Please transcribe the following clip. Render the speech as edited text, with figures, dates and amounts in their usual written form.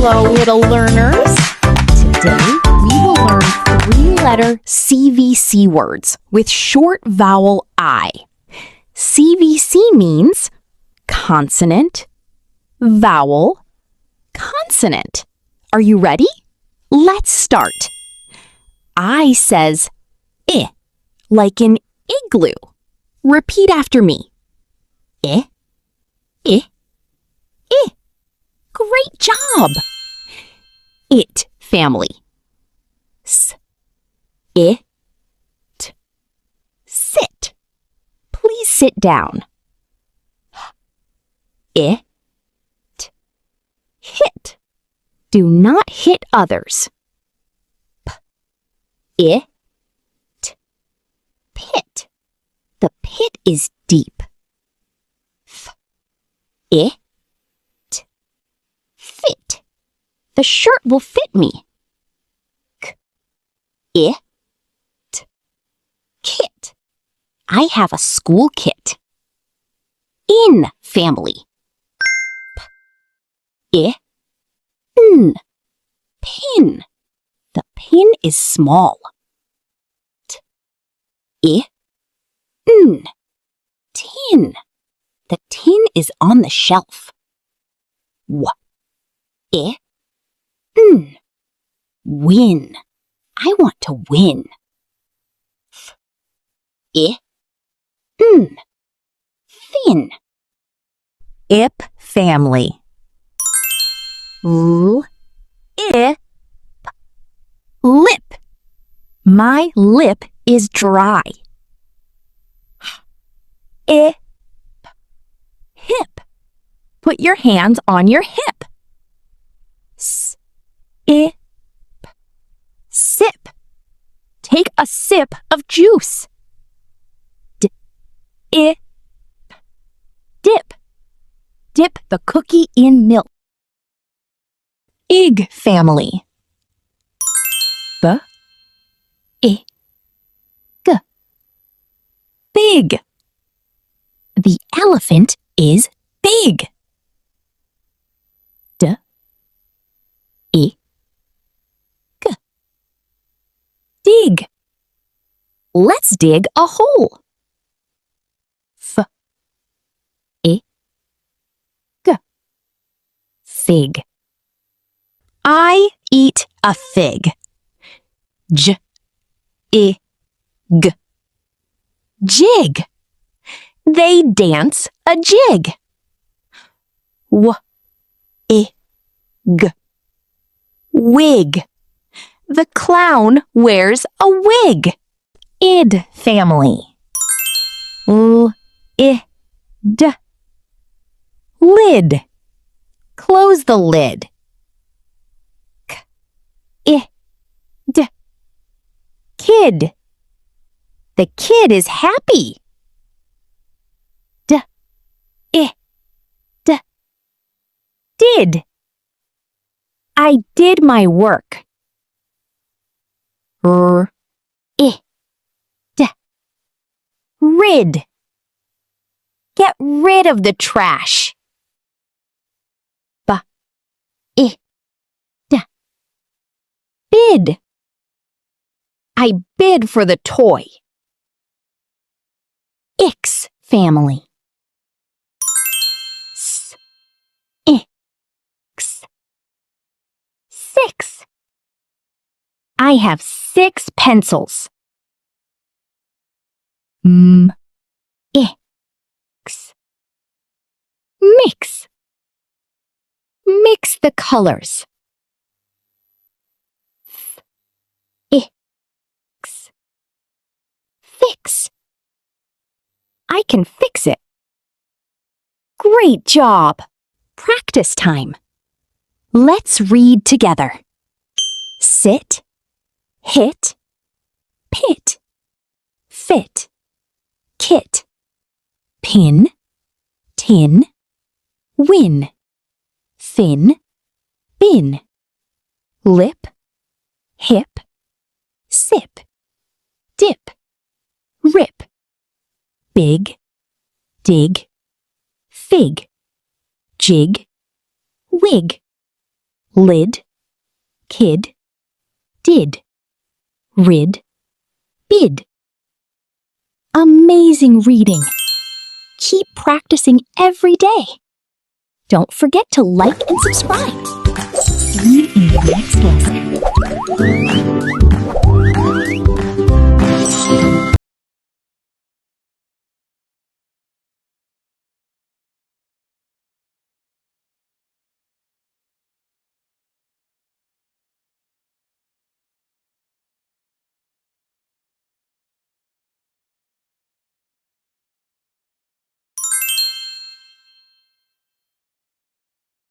Hello, little learners. Today, we will learn 3-letter CVC words with short vowel I. CVC means consonant, vowel, consonant. Are you ready? Let's start. I says I, like an igloo. Repeat after me. I, I, I. Great job! It family. S, I, t, sit. Please sit down. I, t, hit. Do not hit others. P, I, t, pit. The pit is deep. F, I, t, fit. The shirt will fit me. K, I, t, kit. I have a school kit. In family. P, I, n, pin. The pin is small. T, I, n, tin. The tin is on the shelf. W, I, n, win. I want to win. F, I, n, fin. Ip family. L, I, p, lip. My lip is dry. I, p, hip. Put your hands on your hip. S, I, p, sip. Take a sip of juice. D, I, p, dip. Dip the cookie in milk. Ig family. B, I, g. Big. The elephant is big. D, I, g. Dig. Let's dig a hole. F, I, g. Fig. I eat a fig. J, I, g. Jig. They dance a jig. W, I, g. Wig. The clown wears a wig. Id family. L, I, d. Lid. Close the lid. K, I, d. Kid. The kid is happy. D, I, d. Did. I did my work. R, I, d. Rid. Get rid of the trash. B, I, d. Bid. I bid for the toy. Ix family. S, I, x. 6. I have 6 pencils. M, I, x. Mix. Mix the colors. F, I, x. Fix. I can fix it. Great job! Practice time. Let's read together. Sit, hit, pit, fit, kit, pin, tin, win, fin, bin, lip, hip, sip, dip, rip, big, dig, fig, jig, wig, lid, kid, did, rid, bid. Amazing reading! Keep practicing every day. Don't forget to like and subscribe. See you in the next lesson.